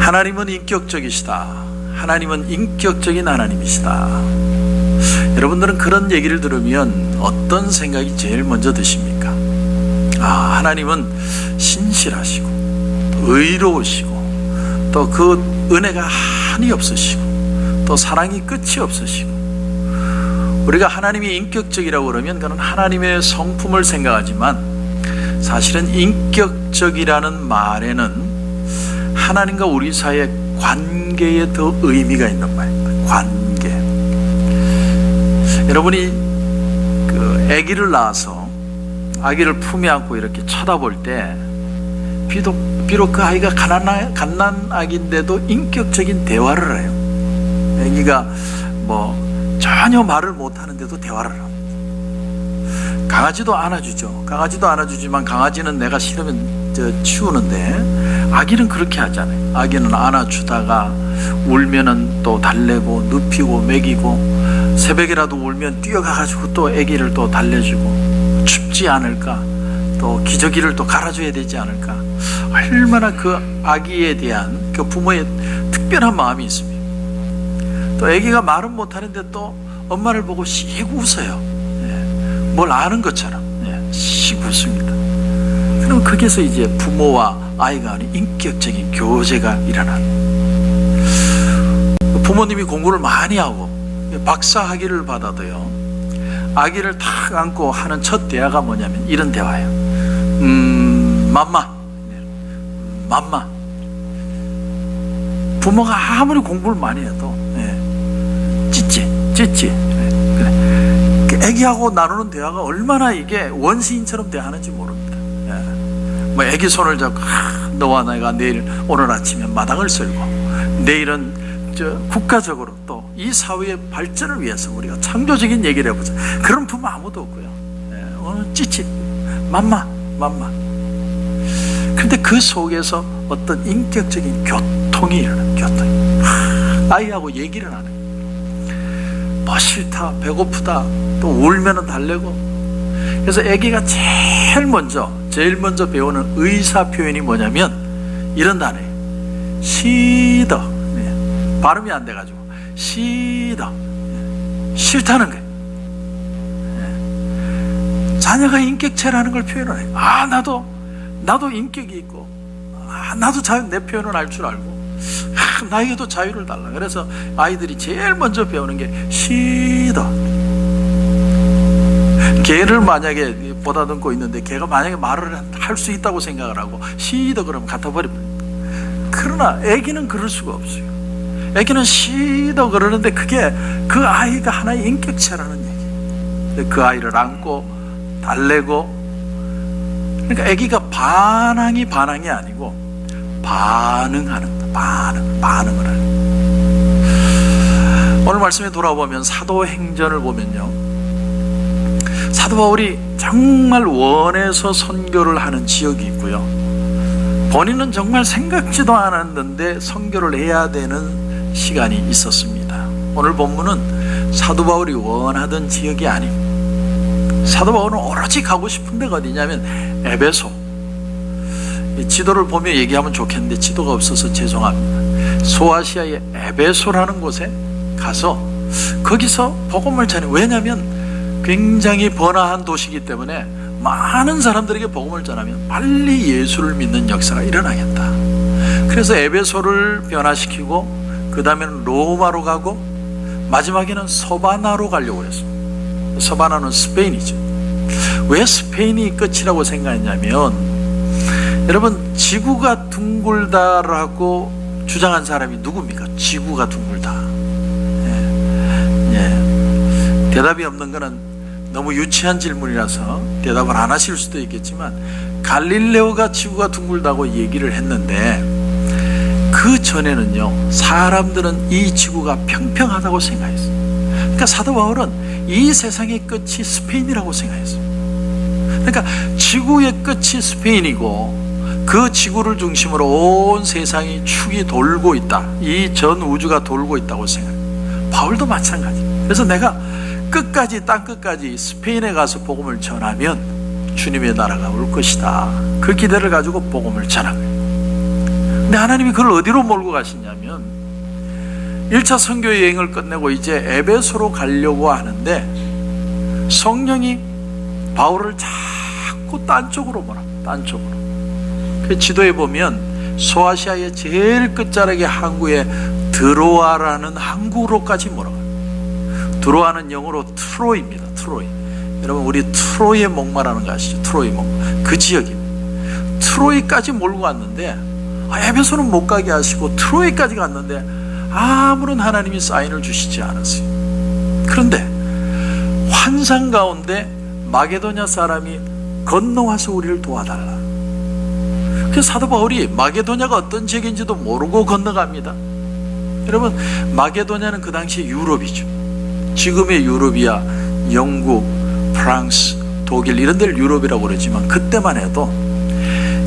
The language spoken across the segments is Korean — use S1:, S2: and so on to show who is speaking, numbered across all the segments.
S1: 하나님은 인격적이시다. 하나님은 인격적인 하나님이시다. 여러분들은 그런 얘기를 들으면 어떤 생각이 제일 먼저 드십니까? 하나님은 신실하시고 의로우시고 또 그 은혜가 한이 없으시고 또 사랑이 끝이 없으시고, 우리가 하나님이 인격적이라고 그러면 그는 하나님의 성품을 생각하지만 사실은 인격적이라는 말에는 하나님과 우리 사이의 관계에 더 의미가 있는 말입니다. 관계. 여러분이 그 아기를 낳아서 아기를 품에 안고 이렇게 쳐다볼 때 비록 그 아이가 갓난 아기인데도 인격적인 대화를 해요. 아기가 전혀 말을 못하는데도 대화를 합니다. 강아지도 안아주죠. 강아지도 안아주지만 강아지는 내가 싫으면 치우는데 아기는 그렇게 하잖아요. 아기는 안아주다가 울면은 또 달래고 눕히고 먹이고, 새벽이라도 울면 뛰어가가지고 또 아기를 또 달래주고, 춥지 않을까, 또 기저귀를 또 갈아줘야 되지 않을까. 얼마나 그 아기에 대한 그 부모의 특별한 마음이 있습니다. 또 아기가 말은 못하는데 또 엄마를 보고 씩 웃어요. 뭘 아는 것처럼 씩 웃습니다. 그럼 거기서 이제 부모와 아이가 하는 인격적인 교제가 일어나는, 부모님이 공부를 많이 하고 박사 학위를 받아도요, 아기를 탁 안고 하는 첫 대화가 뭐냐면 이런 대화예요. 맘마. 부모가 아무리 공부를 많이 해도 찌찌. 그래. 애기하고 나누는 대화가 얼마나 이게 원시인처럼 대하는지 모릅니다. 애기 손을 잡고 너와 내가 오늘 아침에 마당을 썰고, 내일은 국가적으로 또 이 사회의 발전을 위해서 우리가 창조적인 얘기를 해보자. 그런 부모 아무도 없고요. 오늘 찌찌 맘마. 그런데 그 속에서 어떤 인격적인 교통이 일어나요. 아이하고 얘기를 하는 거예요. 싫다, 배고프다, 또 울면은 달래고. 그래서 아기가 제일 먼저 배우는 의사 표현이 뭐냐면 이런 단어예요. 시더. 발음이 안 돼가지고 시더. 싫다는 거예요. 자녀가 인격체라는 걸 표현을 해요. 나도 인격이 있고, 나도 내 표현을 할 줄 알고, 나에게도 자유를 달라. 그래서 아이들이 제일 먼저 배우는 게 시더. 개를 만약에 보다듬고 있는데 개가 만약에 말을 할 수 있다고 생각을 하고 시더 그러면 갖다 버립니다. 그러나 애기는 그럴 수가 없어요. 애기는 시더 그러는데 그게 그 아이가 하나의 인격체라는 얘기. 그 아이를 안고 달래고, 그러니까 애기가 반항이 아니고 반응하는 거야. 반응을 하는. 오늘 말씀에 돌아보면 사도행전을 보면요, 사도 바울이 정말 원해서 선교를 하는 지역이 있고요, 본인은 정말 생각지도 않았는데 선교를 해야 되는 시간이 있었습니다. 오늘 본문은 사도 바울이 원하던 지역이 아닙니다. 사도 바울은 오로지 가고 싶은 데가 어디냐면 에베소. 지도를 보며 얘기하면 좋겠는데 지도가 없어서 죄송합니다. 소아시아의 에베소라는 곳에 가서 거기서 복음을 전해. 왜냐하면 굉장히 번화한 도시이기 때문에 많은 사람들에게 복음을 전하면 빨리 예수를 믿는 역사가 일어나겠다. 그래서 에베소를 변화시키고 그 다음에는 로마로 가고 마지막에는 서바나로 가려고 했습니다. 서바나는 스페인이죠. 왜 스페인이 끝이라고 생각했냐면, 여러분, 지구가 둥글다라고 주장한 사람이 누굽니까? 지구가 둥글다. 대답이 없는 거는 너무 유치한 질문이라서 대답을 안 하실 수도 있겠지만, 갈릴레오가 지구가 둥글다고 얘기를 했는데 그 전에는요, 사람들은 이 지구가 평평하다고 생각했어요. 그러니까 사도 바울은 이 세상의 끝이 스페인이라고 생각했어요. 그러니까 지구의 끝이 스페인이고 그 지구를 중심으로 온 세상이 축이 돌고 있다, 이 전 우주가 돌고 있다고 생각해요. 바울도 마찬가지. 그래서 내가 끝까지, 땅 끝까지 스페인에 가서 복음을 전하면 주님의 나라가 올 것이다, 그 기대를 가지고 복음을 전한 거예요. 근데 하나님이 그걸 어디로 몰고 가시냐면 1차 선교 여행을 끝내고 이제 에베소로 가려고 하는데 성령이 바울을 자꾸 딴 쪽으로 몰아. 딴 쪽으로. 그 지도에 보면 소아시아의 제일 끝자락의 항구에 드로아라는 항구로까지 몰아가요. 드로아는 영어로 트로이입니다. 트로이. 여러분 우리 트로이의 목마라는 거 아시죠? 트로이 목마. 그 지역입니다. 트로이까지 몰고 갔는데 에베소는 못 가게 하시고 트로이까지 갔는데 아무런 하나님이 사인을 주시지 않았어요. 그런데 환상 가운데 마게도냐 사람이 건너와서 우리를 도와달라. 그래서 사도 바울이 마게도냐가 어떤 지역인지도 모르고 건너갑니다. 여러분 마게도냐는 그 당시 유럽이죠. 지금의 유럽이야 영국, 프랑스, 독일 이런 데를 유럽이라고 그러지만 그때만 해도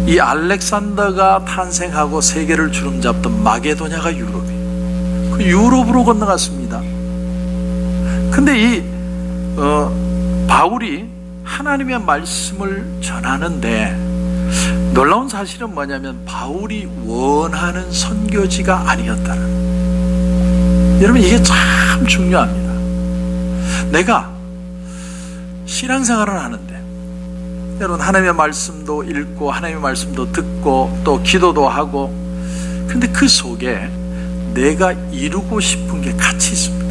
S1: 이 알렉산더가 탄생하고 세계를 주름잡던 마게도냐가 유럽이에요. 그 유럽으로 건너갔습니다. 근데 이 바울이 하나님의 말씀을 전하는데 놀라운 사실은 뭐냐면 바울이 원하는 선교지가 아니었다는. 여러분 이게 참 중요합니다. 내가 신앙생활을 하는데 여러분 하나님의 말씀도 읽고 하나님의 말씀도 듣고 또 기도도 하고 근데 그 속에 내가 이루고 싶은 게 같이 있습니다.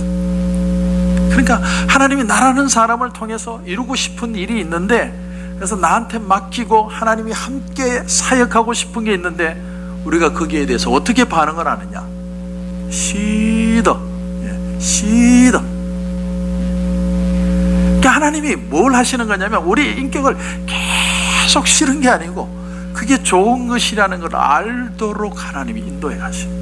S1: 그러니까 하나님이 나라는 사람을 통해서 이루고 싶은 일이 있는데 그래서 나한테 맡기고 하나님이 함께 사역하고 싶은 게 있는데 우리가 거기에 대해서 어떻게 반응을 하느냐? 시더. 그러니까 하나님이 뭘 하시는 거냐면 우리 인격을 계속 싫은 게 아니고 그게 좋은 것이라는 걸 알도록 하나님이 인도해 가시는.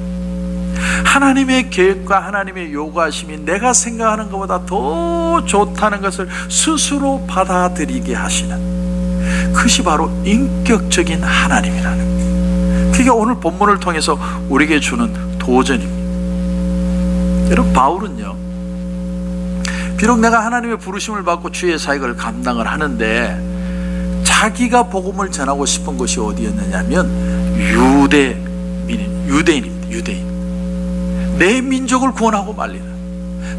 S1: 하나님의 계획과 하나님의 요구하심이 내가 생각하는 것보다 더 좋다는 것을 스스로 받아들이게 하시는 그것이 바로 인격적인 하나님이라는 거예요. 그게 오늘 본문을 통해서 우리에게 주는 도전입니다. 여러분 바울은요 비록 내가 하나님의 부르심을 받고 주의 사역을 감당을 하는데 자기가 복음을 전하고 싶은 것이 어디였느냐면 유대인입니다. 유대인. 내 민족을 구원하고 말리라.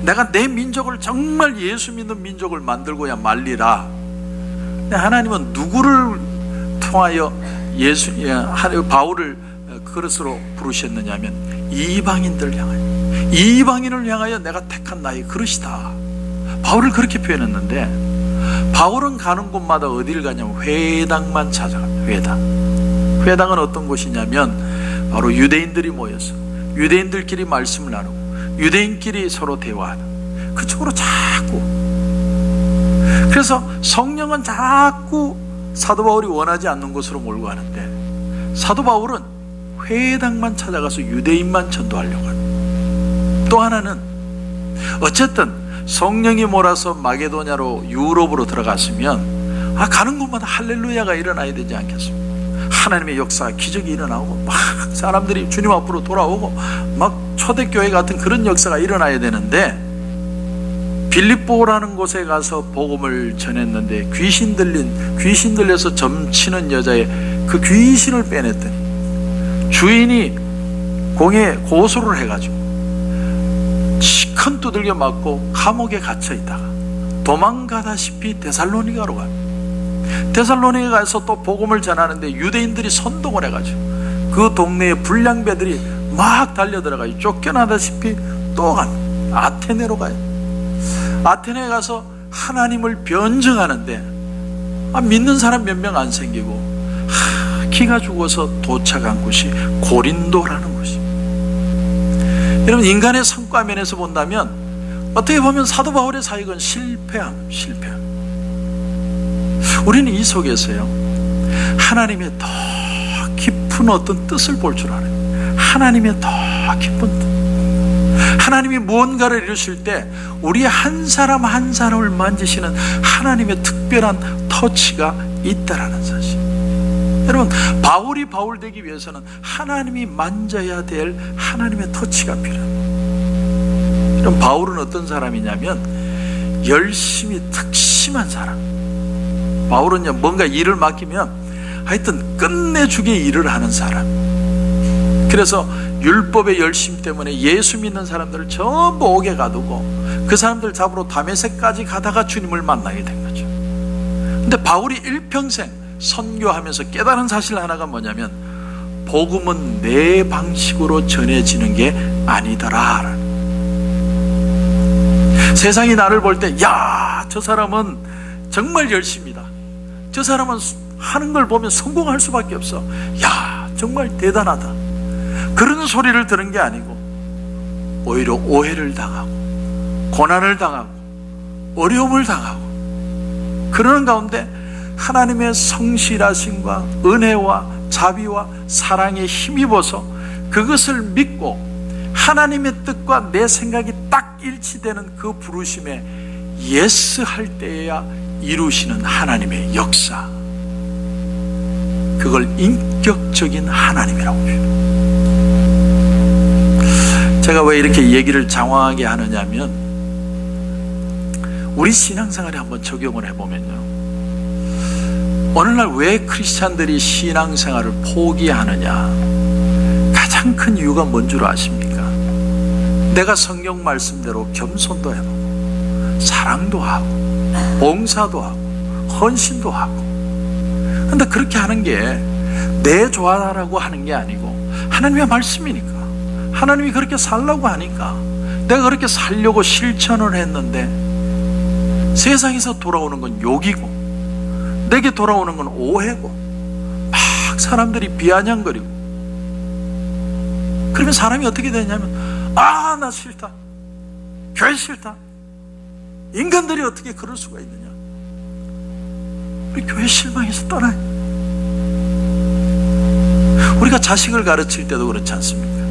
S1: 내가 내 민족을 정말 예수 믿는 민족을 만들고야 말리라. 근데 하나님은 누구를 통하여 바울을 그릇으로 부르셨느냐면 이방인들 향하여, 이방인을 향하여 내가 택한 나의 그릇이다. 바울을 그렇게 표현했는데 바울은 가는 곳마다 어디를 가냐면 회당만 찾아갑니다. 회당은 어떤 곳이냐면 바로 유대인들이 모여서 유대인들끼리 말씀을 나누고 유대인끼리 서로 대화하는 그쪽으로 자꾸. 그래서 성령은 자꾸 사도 바울이 원하지 않는 곳으로 몰고 가는데 사도 바울은 회당만 찾아가서 유대인만 전도하려고 합니다. 또 하나는 어쨌든 성령이 몰아서 마게도냐로 유럽으로 들어갔으면 가는 곳마다 할렐루야가 일어나야 되지 않겠습니까? 하나님의 역사, 기적이 일어나고 막 사람들이 주님 앞으로 돌아오고 막 초대교회 같은 그런 역사가 일어나야 되는데 빌립보라는 곳에 가서 복음을 전했는데 귀신 들려서 점치는 여자의 그 귀신을 빼냈더니 주인이 공에 고소를 해가지고 큰 두들겨 맞고 감옥에 갇혀 있다가 도망가다시피 데살로니가로 갑니다. 데살로니가 가서 또 복음을 전하는데 유대인들이 선동을 해가지고 그 동네에 불량배들이 막 달려들어가지고 쫓겨나다시피 또 갑니다. 아테네로 가요. 아테네에 가서 하나님을 변증하는데 믿는 사람 몇 명 안 생기고 기가 죽어서 도착한 곳이 고린도라는 곳입니다. 여러분 인간의 성과 면에서 본다면 어떻게 보면 사도 바울의 사역은 실패함. 우리는 이 속에서요 하나님의 더 깊은 어떤 뜻을 볼 줄 알아요. 하나님의 더 깊은 뜻. 하나님이 무언가를 이루실 때 우리 한 사람 한 사람을 만지시는 하나님의 특별한 터치가 있다라는 사실. 여러분 바울이 바울 되기 위해서는 하나님이 만져야 될 하나님의 터치가 필요합니다. 여러분 바울은 어떤 사람이냐면 열심히 특심한 사람. 바울은요 뭔가 일을 맡기면 하여튼 끝내주게 일을 하는 사람. 그래서 율법의 열심 때문에 예수 믿는 사람들을 전부 옥에 가두고 그 사람들 잡으러 다메섹까지 가다가 주님을 만나게 된 거죠. 근데 바울이 일평생 선교하면서 깨달은 사실 하나가 뭐냐면 복음은 내 방식으로 전해지는 게 아니더라. 세상이 나를 볼 때 야, 저 사람은 정말 열심이다, 저 사람은 하는 걸 보면 성공할 수밖에 없어, 야, 정말 대단하다, 그런 소리를 들은 게 아니고 오히려 오해를 당하고 고난을 당하고 어려움을 당하고 그러는 가운데 하나님의 성실하심과 은혜와 자비와 사랑에 힘입어서 그것을 믿고 하나님의 뜻과 내 생각이 딱 일치되는 그 부르심에 예스 할 때에야 이루시는 하나님의 역사, 그걸 인격적인 하나님이라고 해요. 제가 왜 이렇게 얘기를 장황하게 하느냐면 우리 신앙생활에 한번 적용을 해보면요, 어느 날 왜 크리스찬들이 신앙생활을 포기하느냐, 가장 큰 이유가 뭔 줄 아십니까? 내가 성경 말씀대로 겸손도 해보고 사랑도 하고 봉사도 하고 헌신도 하고, 근데 그렇게 하는 게 내 좋아라고 하는 게 아니고 하나님의 말씀이니까, 하나님이 그렇게 살라고 하니까 내가 그렇게 살려고 실천을 했는데 세상에서 돌아오는 건 욕이고 내게 돌아오는 건 오해고 막 사람들이 비아냥거리고, 그러면 사람이 어떻게 되냐면 아, 나 싫다, 교회 싫다, 인간들이 어떻게 그럴 수가 있느냐, 우리 교회 실망해서 떠나요. 우리가 자식을 가르칠 때도 그렇지 않습니까?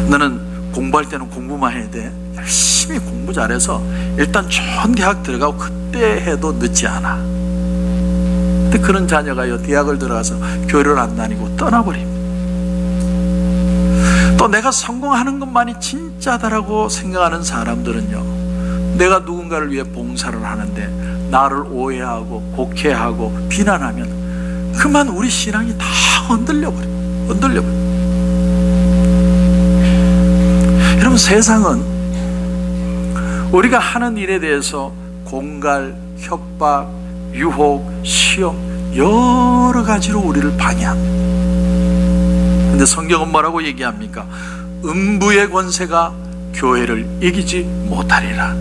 S1: 너는 공부할 때는 공부만 해야 돼, 열심히 공부 잘해서 일단 좋은 대학 들어가고 그때 해도 늦지 않아. 근데 그런 자녀가요, 대학을 들어가서 교회를 안 다니고 떠나버립니다. 또 내가 성공하는 것만이 진짜다라고 생각하는 사람들은요, 내가 누군가를 위해 봉사를 하는데 나를 오해하고 곡해하고 비난하면 그만 우리 신앙이 다 흔들려버려. 여러분, 세상은 우리가 하는 일에 대해서 공갈, 협박, 유혹, 시험 여러 가지로 우리를 방해합니다. 근데 성경은 뭐라고 얘기합니까? 음부의 권세가 교회를 이기지 못하리라.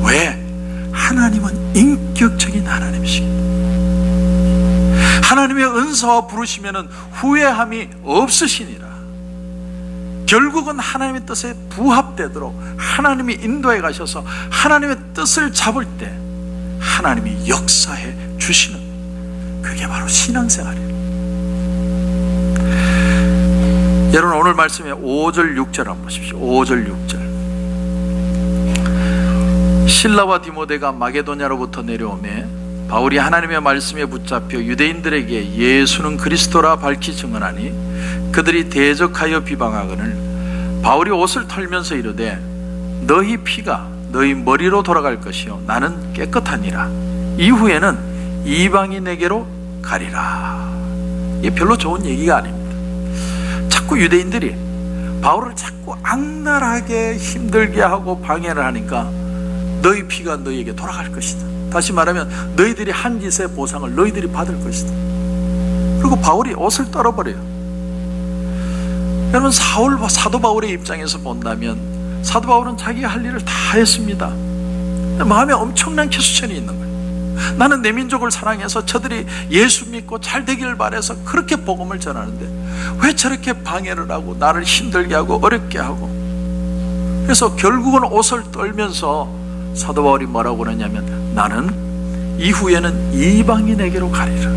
S1: 왜? 하나님은 인격적인 하나님이십니다. 하나님의 은사와 부르시면 후회함이 없으시니라. 결국은 하나님의 뜻에 부합되도록 하나님이 인도해 가셔서 하나님의 뜻을 잡을 때 하나님이 역사해 주시는, 그게 바로 신앙생활이에요. 여러분, 오늘 말씀에 5절 6절 한번 보십시오. 5절 6절. 실라와 디모데가 마게도냐로부터 내려오매 바울이 하나님의 말씀에 붙잡혀 유대인들에게 예수는 그리스도라 밝히 증언하니 그들이 대적하여 비방하거늘 바울이 옷을 털면서 이르되 너희 피가 너희 머리로 돌아갈 것이요 나는 깨끗하니라. 이후에는 이방인에게로 가리라. 이게 별로 좋은 얘기가 아닙니다. 자꾸 유대인들이 바울을 자꾸 악랄하게 힘들게 하고 방해를 하니까 너희 피가 너희에게 돌아갈 것이다. 다시 말하면 너희들이 한 짓의 보상을 너희들이 받을 것이다. 그리고 바울이 옷을 떨어버려요. 여러분, 사도 바울의 입장에서 본다면 사도 바울은 자기가 할 일을 다 했습니다. 마음에 엄청난 캐수천이 있는 거예요. 나는 내 민족을 사랑해서 저들이 예수 믿고 잘 되기를 바라서 그렇게 복음을 전하는데 왜 저렇게 방해를 하고 나를 힘들게 하고 어렵게 하고. 그래서 결국은 옷을 떨면서 사도 바울이 뭐라고 그러냐면 나는 이후에는 이방인에게로 가리라.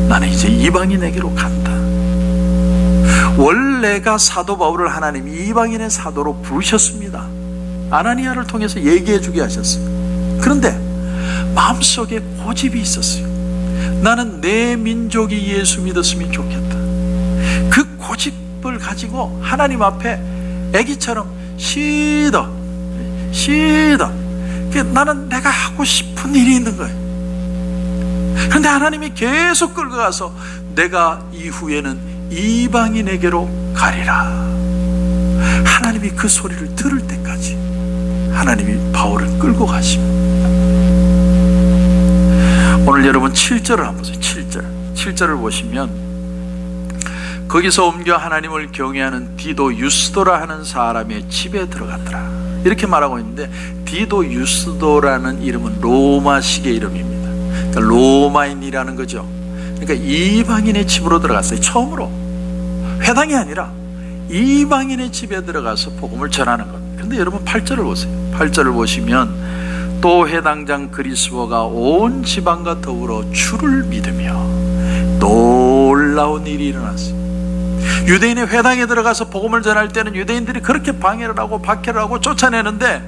S1: 나는 이제 이방인에게로 간다. 원래가 사도 바울을 하나님이 이방인의 사도로 부르셨습니다. 아나니아를 통해서 얘기해 주게 하셨어요. 그런데 마음속에 고집이 있었어요. 나는 내 민족이 예수 믿었으면 좋겠다. 그 고집을 가지고 하나님 앞에 애기처럼 시더 나는 내가 하고 싶은 일이 있는 거예요. 그런데 하나님이 계속 끌고 가서 내가 이후에는 이방인에게로 가리라. 하나님이 그 소리를 들을 때까지 하나님이 바울을 끌고 가십니다. 오늘 여러분 7절을 한번 보세요. 7절을 보시면 거기서 옮겨 하나님을 경외하는 디도 유스도라 하는 사람의 집에 들어갔더라 이렇게 말하고 있는데, 디도 유스도라는 이름은 로마식의 이름입니다. 그러니까 로마인이라는 거죠. 그러니까 이방인의 집으로 들어갔어요. 처음으로 회당이 아니라 이방인의 집에 들어가서 복음을 전하는 겁니다. 그런데 여러분 8절을 보세요. 8절을 보시면 또 회당장 그리스도가 온 지방과 더불어 주를 믿으며 놀라운 일이 일어났어요. 유대인의 회당에 들어가서 복음을 전할 때는 유대인들이 그렇게 방해를 하고 박해를 하고 쫓아내는데,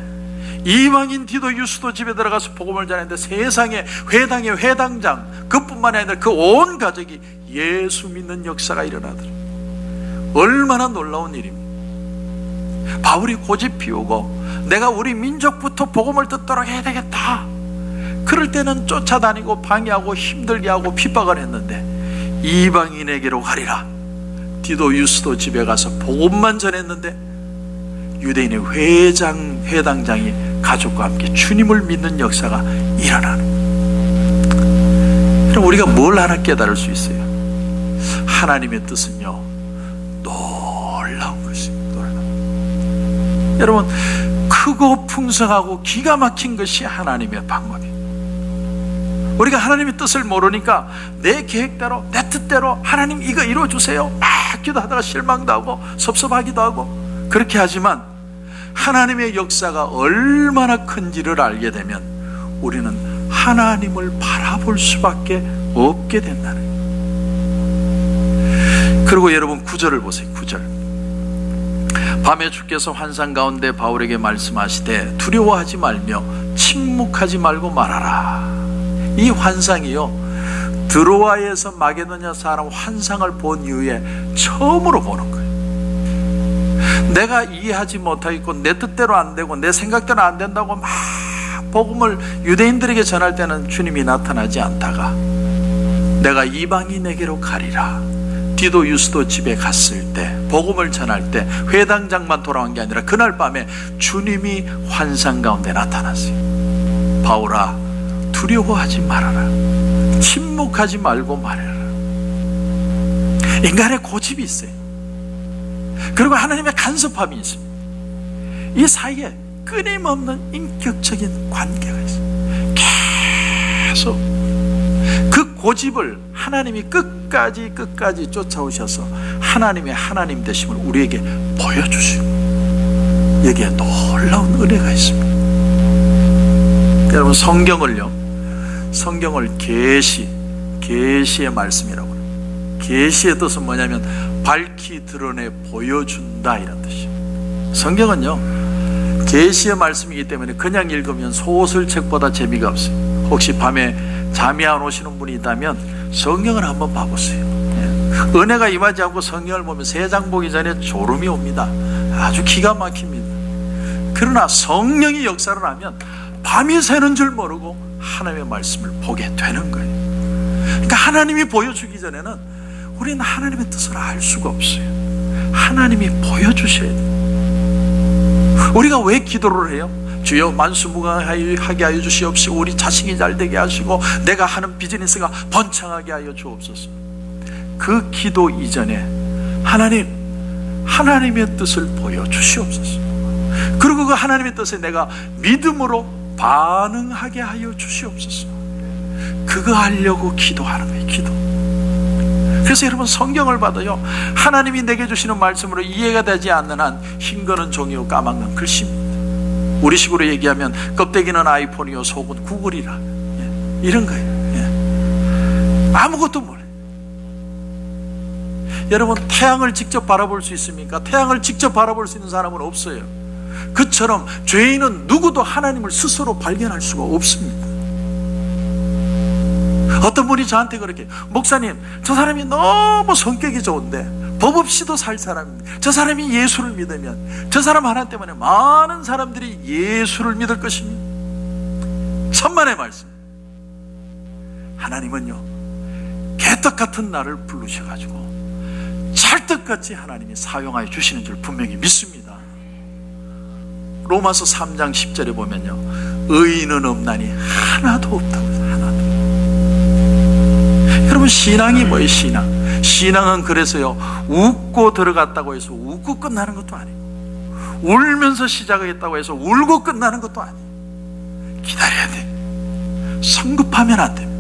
S1: 이방인 디도 유스도 집에 들어가서 복음을 전했는데 세상에 회당의 회당장 그뿐만 아니라 그 온 가족이 예수 믿는 역사가 일어나더라. 얼마나 놀라운 일입니까? 바울이 고집 피우고 내가 우리 민족부터 복음을 듣도록 해야 되겠다, 그럴 때는 쫓아다니고 방해하고 힘들게 하고 핍박을 했는데, 이방인에게로 가리라, 디도 유스도 집에 가서 복음만 전했는데 유대인의 회당장이 가족과 함께 주님을 믿는 역사가 일어나는 거예요. 그럼 우리가 뭘 하나 깨달을 수 있어요? 하나님의 뜻은요 놀라운 것입니다. 놀라운. 여러분, 크고 풍성하고 기가 막힌 것이 하나님의 방법이에요. 우리가 하나님의 뜻을 모르니까 내 계획대로 내 뜻대로 하나님 이거 이루어주세요 막 기도하다가 실망도 하고 섭섭하기도 하고 그렇게 하지만, 하나님의 역사가 얼마나 큰지를 알게 되면 우리는 하나님을 바라볼 수밖에 없게 된다는 거예요. 그리고 여러분 9절을 보세요. 9절. 밤에 주께서 환상 가운데 바울에게 말씀하시되 두려워하지 말며 침묵하지 말고 말하라. 이 환상이요, 드로아에서 마게도냐 사람 환상을 본 이후에 처음으로 보는 거예요. 내가 이해하지 못하겠고 내 뜻대로 안 되고 내 생각대로 안 된다고 막 복음을 유대인들에게 전할 때는 주님이 나타나지 않다가 내가 이방인에게로 가리라, 디도 유스도 집에 갔을 때 복음을 전할 때 회당장만 돌아온 게 아니라 그날 밤에 주님이 환상 가운데 나타났어요. 바울아, 두려워하지 말아라, 침묵하지 말고 말해라. 인간의 고집이 있어요. 그리고 하나님의 간섭함이 있습니다. 이 사이에 끊임없는 인격적인 관계가 있어요. 계속 그 고집을 하나님이 끝까지 쫓아오셔서 하나님의 하나님 되심을 우리에게 보여주시고, 여기에 놀라운 은혜가 있습니다. 여러분, 성경을 계시의 말씀이라고 해요. 계시의 뜻은 뭐냐면 밝히 드러내 보여준다, 이런 뜻이에요. 성경은요 계시의 말씀이기 때문에 그냥 읽으면 소설책보다 재미가 없어요. 혹시 밤에 잠이 안 오시는 분이 있다면 성경을 한번 봐보세요. 은혜가 임하지 않고 성경을 보면 세 장 보기 전에 졸음이 옵니다. 아주 기가 막힙니다. 그러나 성령이 역사를 하면 밤이 새는 줄 모르고 하나님의 말씀을 보게 되는 거예요. 그러니까 하나님이 보여주기 전에는 우리는 하나님의 뜻을 알 수가 없어요. 하나님이 보여주셔야 돼요. 우리가 왜 기도를 해요? 주여 만수무강하게 하여 주시옵시고 우리 자식이 잘되게 하시고 내가 하는 비즈니스가 번창하게 하여 주옵소서. 그 기도 이전에 하나님의 뜻을 보여주시옵소서. 그리고 그 하나님의 뜻에 내가 믿음으로 반응하게 하여 주시옵소서. 그거 하려고 기도하는 거예요. 기도. 그래서 여러분, 성경을 봐도요 하나님이 내게 주시는 말씀으로 이해가 되지 않는 한 흰 거는 종이요 까만 건 글씨입니다. 우리식으로 얘기하면 껍데기는 아이폰이요 속은 구글이라, 이런 거예요. 아무것도 몰라요. 여러분, 태양을 직접 바라볼 수 있습니까? 태양을 직접 바라볼 수 있는 사람은 없어요. 그처럼 죄인은 누구도 하나님을 스스로 발견할 수가 없습니다. 어떤 분이 저한테 그렇게, 목사님, 저 사람이 너무 성격이 좋은데 법 없이도 살 사람입니다. 저 사람이 예수를 믿으면 저 사람 하나 때문에 많은 사람들이 예수를 믿을 것입니다. 천만의 말씀. 하나님은요 개떡 같은 나를 부르셔가지고 기적같이 하나님이 사용하여 주시는 줄 분명히 믿습니다. 로마서 3장 10절에 보면요, 의인은 없나니 하나도 없다고 해서 하나도. 여러분, 신앙이 뭐예요? 신앙은 그래서요, 웃고 들어갔다고 해서 웃고 끝나는 것도 아니고, 울면서 시작하겠다고 해서 울고 끝나는 것도 아니에요. 기다려야 돼. 성급하면 안 됩니다.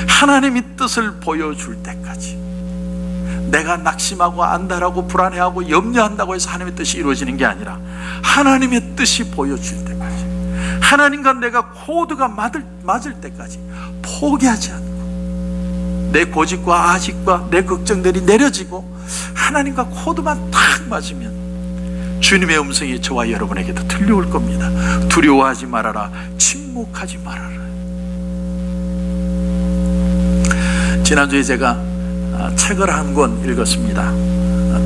S1: 하나님의 뜻을 보여줄 때까지. 내가 낙심하고 안달하고 불안해하고 염려한다고 해서 하나님의 뜻이 이루어지는 게 아니라 하나님의 뜻이 보여줄 때까지, 하나님과 내가 코드가 맞을 때까지 포기하지 않고, 내 고집과 아집과 내 걱정들이 내려지고 하나님과 코드만 딱 맞으면 주님의 음성이 저와 여러분에게도 들려올 겁니다. 두려워하지 말아라, 침묵하지 말아라. 지난주에 제가 책을 한 권 읽었습니다.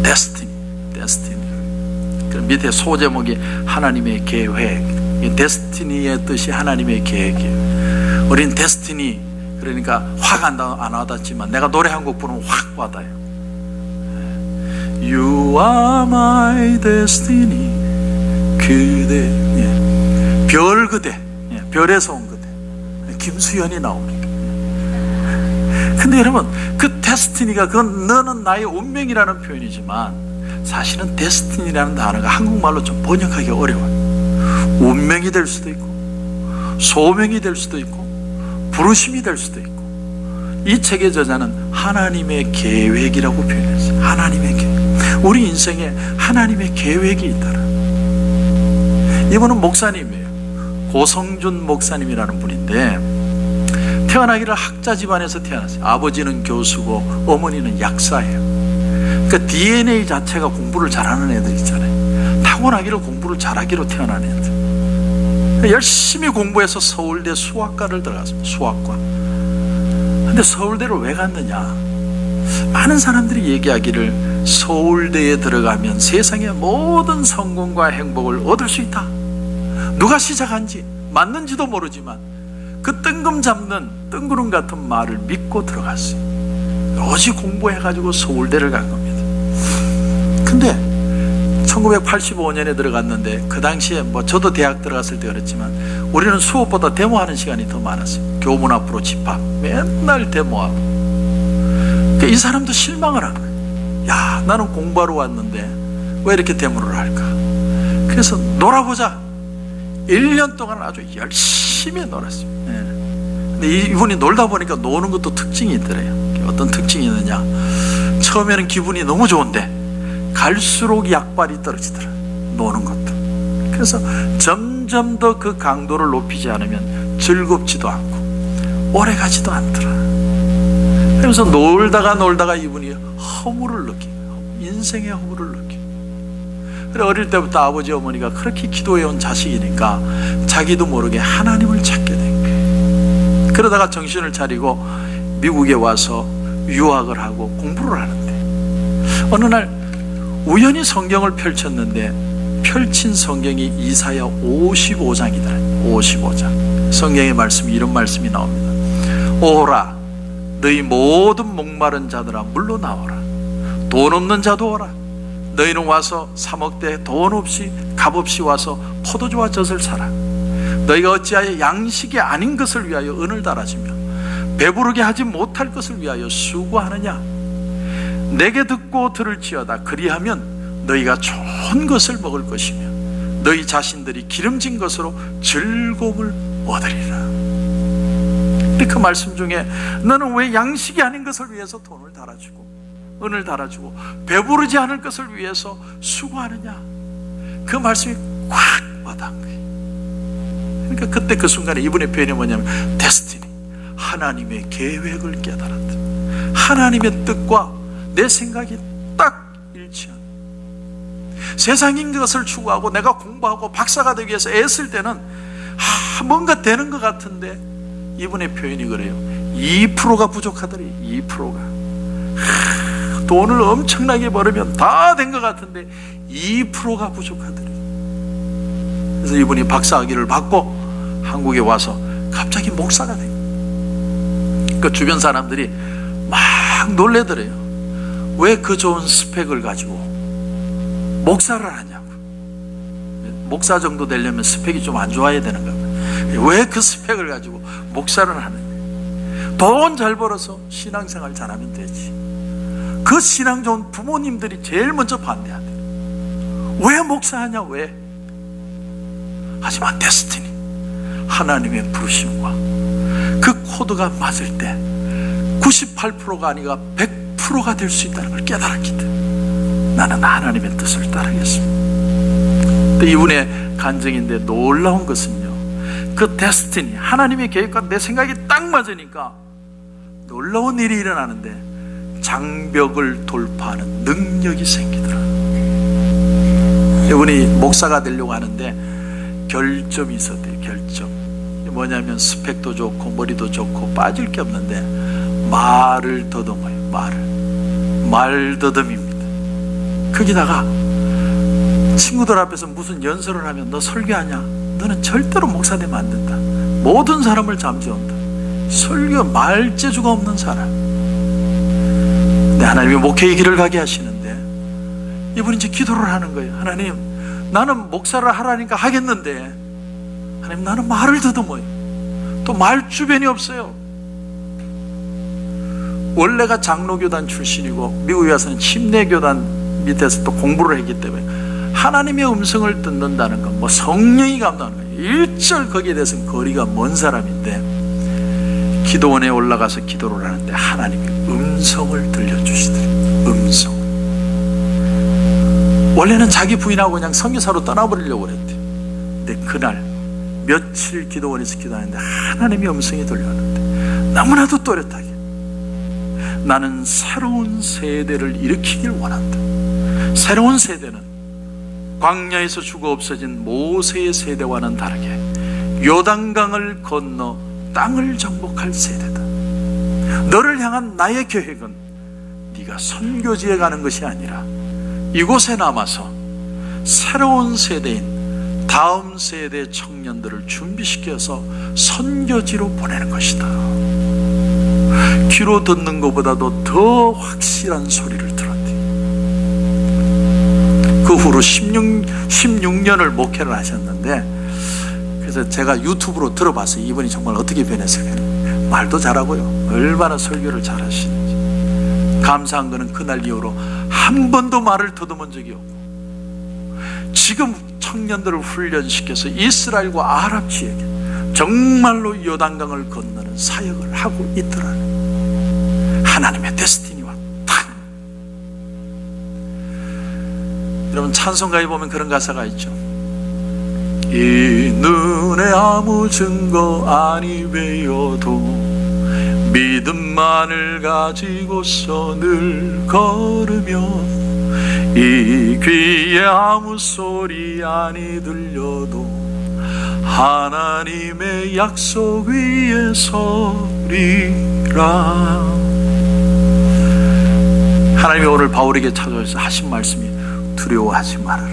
S1: 데스티니. 그 밑에 소제목이 하나님의 계획. 데스티니의 뜻이 하나님의 계획이에요. 우린 데스티니, 그러니까 확 안 와닿지만 내가 노래 한 곡 부르면 확 와닿아요. You are my destiny. 그대, 별 그대, 별에서 온 그대. 김수현이 나옵니다. 근데 여러분, 그 데스티니가, 그건 너는 나의 운명이라는 표현이지만 사실은 데스티니라는 단어가 한국말로 좀 번역하기 어려워요. 운명이 될 수도 있고 소명이 될 수도 있고 부르심이 될 수도 있고, 이 책의 저자는 하나님의 계획이라고 표현했어요. 하나님의 계획. 우리 인생에 하나님의 계획이 있더라. 이분은 목사님이에요. 고성준 목사님이라는 분인데, 태어나기를 학자 집안에서 태어났어요. 아버지는 교수고 어머니는 약사예요. 그러니까 DNA 자체가 공부를 잘하는 애들 있잖아요. 타고나기를 공부를 잘하기로 태어난 애들. 열심히 공부해서 서울대 수학과를 들어갔습니다. 수학과. 근데 서울대를 왜 갔느냐? 많은 사람들이 얘기하기를 서울대에 들어가면 세상의 모든 성공과 행복을 얻을 수 있다. 누가 시작한지 맞는지도 모르지만 그 뜬금 잡는 뜬구름 같은 말을 믿고 들어갔어요. 오직 공부해가지고 서울대를 간 겁니다. 근데 1985년에 들어갔는데, 그 당시에 저도 대학 들어갔을 때 그랬지만 우리는 수업보다 데모하는 시간이 더 많았어요. 교문 앞으로 집합, 맨날 데모하고. 그러니까 이 사람도 실망을 한 거예요. 야, 나는 공부하러 왔는데 왜 이렇게 데모를 할까? 그래서 놀아보자. 1년 동안 아주 열심히 놀았어요. 근데 이분이 놀다 보니까 노는 것도 특징이 있더래요. 어떤 특징이 있느냐? 처음에는 기분이 너무 좋은데 갈수록 약발이 떨어지더라. 노는 것도. 그래서 점점 더 그 강도를 높이지 않으면 즐겁지도 않고 오래가지도 않더라. 그래서 놀다가 이분이 허물을 느끼고, 인생의 허물을 느끼고. 그래, 어릴 때부터 아버지 어머니가 그렇게 기도해온 자식이니까 자기도 모르게 하나님을 찾게 된 거예요. 그러다가 정신을 차리고 미국에 와서 유학을 하고 공부를 하는데, 어느 날 우연히 성경을 펼쳤는데 펼친 성경이 이사야 55장이더라. 55장. 성경의 말씀이 이런 말씀이 나옵니다. 오라, 너희 모든 목마른 자들아 물로 나오라. 돈 없는 자도 오라. 너희는 와서 3억대 돈 없이 값없이 와서 포도주와 젖을 사라. 너희가 어찌하여 양식이 아닌 것을 위하여 은을 달아주며 배부르게 하지 못할 것을 위하여 수고하느냐? 내게 듣고 들을지어다. 그리하면 너희가 좋은 것을 먹을 것이며 너희 자신들이 기름진 것으로 즐거움을 얻으리라. 근데 그 말씀 중에 너는 왜 양식이 아닌 것을 위해서 돈을 달아주고 은을 달아주고 배부르지 않을 것을 위해서 수고하느냐? 그 말씀이 꽉 와닿은 거예요. 그러니까 그때 그 순간에 이분의 표현이 뭐냐면 데스티니, 하나님의 계획을 깨달았다. 하나님의 뜻과 내 생각이 딱 일치하는. 세상인 것을 추구하고 내가 공부하고 박사가 되기 위해서 애쓸 때는 뭔가 되는 것 같은데, 이분의 표현이 그래요. 2%가 부족하더래. 2%가 돈을 엄청나게 벌으면 다 된 것 같은데 2%가 부족하더래. 그래서 이분이 박사학위를 받고 한국에 와서 갑자기 목사가 돼요. 그 주변 사람들이 막 놀래더래요. 왜 그 좋은 스펙을 가지고 목사를 하냐고. 목사 정도 되려면 스펙이 좀 안 좋아야 되는 거야. 왜 그 스펙을 가지고 목사를 하느냐. 돈 잘 벌어서 신앙생활 잘하면 되지. 그 신앙 좋은 부모님들이 제일 먼저 반대한대. 왜 목사하냐, 왜? 하지만 데스티니, 하나님의 부르심과 그 코드가 맞을 때 98%가 아니라 100%가 될 수 있다는 걸 깨달았기 때문에 나는 하나님의 뜻을 따르겠습니다. 이분의 간증인데 놀라운 것은요, 그 데스티니, 하나님의 계획과 내 생각이 딱 맞으니까 놀라운 일이 일어나는데 장벽을 돌파하는 능력이 생기더라. 이분이 목사가 되려고 하는데 결점이 있었대요. 결점 뭐냐면 스펙도 좋고 머리도 좋고 빠질 게 없는데 말을 더듬어요. 말더듬입니다. 거기다가 친구들 앞에서 무슨 연설을 하면 너 설교하냐? 너는 절대로 목사 되면 안 된다. 모든 사람을 잠재운다. 설교 말재주가 없는 사람. 근데 하나님이 목회의 길을 가게 하시는데 이분이 이제 기도를 하는 거예요. 하나님, 나는 목사를 하라니까 하겠는데 하나님, 나는 말을 더듬어요. 또 말 주변이 없어요. 원래가 장로교단 출신이고 미국에 와서는 침례교단 밑에서 또 공부를 했기 때문에 하나님의 음성을 듣는다는 건 뭐 성령이 감당하는 거예요. 일절 거기에 대해서는 거리가 먼 사람인데 기도원에 올라가서 기도를 하는데 하나님이 음성을 들려주시더래요. 음성. 원래는 자기 부인하고 그냥 선교사로 떠나버리려고 그랬대요. 근데 그날 며칠 기도원에서 기도하는데 하나님의 음성이 들려왔는데 너무나도 또렷하게 나는 새로운 세대를 일으키길 원한다. 새로운 세대는 광야에서 죽어 없어진 모세의 세대와는 다르게 요단강을 건너 땅을 정복할 세대다. 너를 향한 나의 계획은 네가 선교지에 가는 것이 아니라 이곳에 남아서 새로운 세대인 다음 세대 청년들을 준비시켜서 선교지로 보내는 것이다. 귀로 듣는 것보다도 더 확실한 소리를 들었대. 그 후로 16년을 목회를 하셨는데, 그래서 제가 유튜브로 들어봤어요. 이분이 정말 어떻게 변했을까. 말도 잘하고요, 얼마나 설교를 잘하시는지. 감사한 거는 그날 이후로 한 번도 말을 더듬은 적이 없고, 지금 청년들을 훈련시켜서 이스라엘과 아랍 지역에 정말로 요단강을 건너는 사역을 하고 있더라고요. 하나님의 데스티니와 딱. 여러분, 찬송가에 보면 그런 가사가 있죠. 이 눈에 아무 증거 아니 배워도 믿음만을 가지고서 늘 걸으며, 이 귀에 아무 소리 아니 들려도 하나님의 약속 위에 서리라. 하나님이 오늘 바울에게 찾아와서 하신 말씀이 두려워하지 말아라,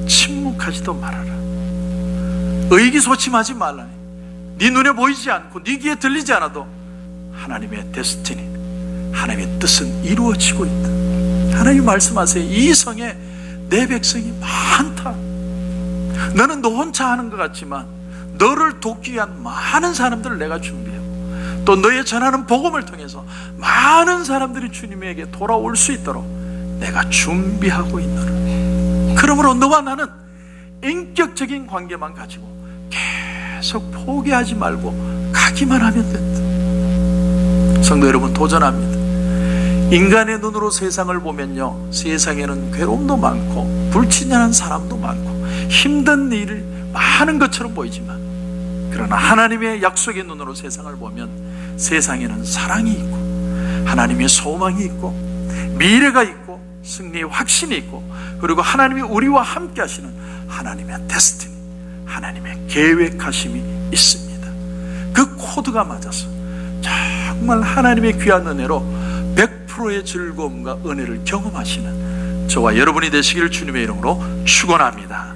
S1: 침묵하지도 말아라, 의기소침하지 말라. 네 눈에 보이지 않고 네 귀에 들리지 않아도 하나님의 데스티니, 하나님의 뜻은 이루어지고 있다. 하나님 말씀하세요. 이 성에 내 백성이 많다. 너는 너 혼자 하는 것 같지만 너를 돕기 위한 많은 사람들을 내가 준비하고, 또 너의 전하는 복음을 통해서 많은 사람들이 주님에게 돌아올 수 있도록 내가 준비하고 있노라. 그러므로 너와 나는 인격적인 관계만 가지고 계속 포기하지 말고 가기만 하면 된다. 성도 여러분, 도전합니다. 인간의 눈으로 세상을 보면요, 세상에는 괴로움도 많고 불친절한 사람도 많고 힘든 일이 많은 것처럼 보이지만, 그러나 하나님의 약속의 눈으로 세상을 보면 세상에는 사랑이 있고 하나님의 소망이 있고 미래가 있고 승리의 확신이 있고, 그리고 하나님이 우리와 함께 하시는 하나님의 데스티니, 하나님의 계획하심이 있습니다. 그 코드가 맞아서 정말 하나님의 귀한 은혜로 100%의 즐거움과 은혜를 경험하시는 저와 여러분이 되시기를 주님의 이름으로 축원합니다.